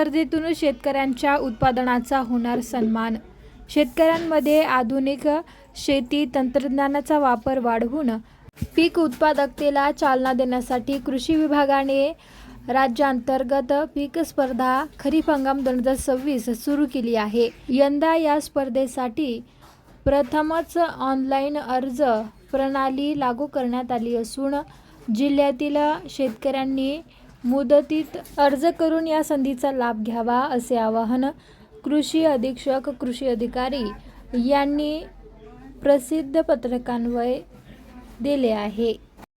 स्पर्धेतून शेतकऱ्यांच्या उत्पादनाचा होणार सन्मान। शेतकऱ्यांमध्ये आधुनिक शेती तंत्रज्ञानाचा वापर वाढवून पीक उत्पादकतेला चालना देण्यासाठी कृषी विभागाने राज्यांतर्गत पीक स्पर्धा खरीप हंगाम 2026 सुरू केली आहे। यंदा या स्पर्धेसाठी प्रथमच ऑनलाईन अर्ज प्रणाली लागू करण्यात आली असून जिल्ह्यातील शेतकऱ्यांनी मुदतीत अर्ज करून या संधीचा लाभ घ्यावा असे आवाहन कृषी अधीक्षक कृषी अधिकारी यांनी प्रसिद्ध पत्रकान्वये दिले आहे।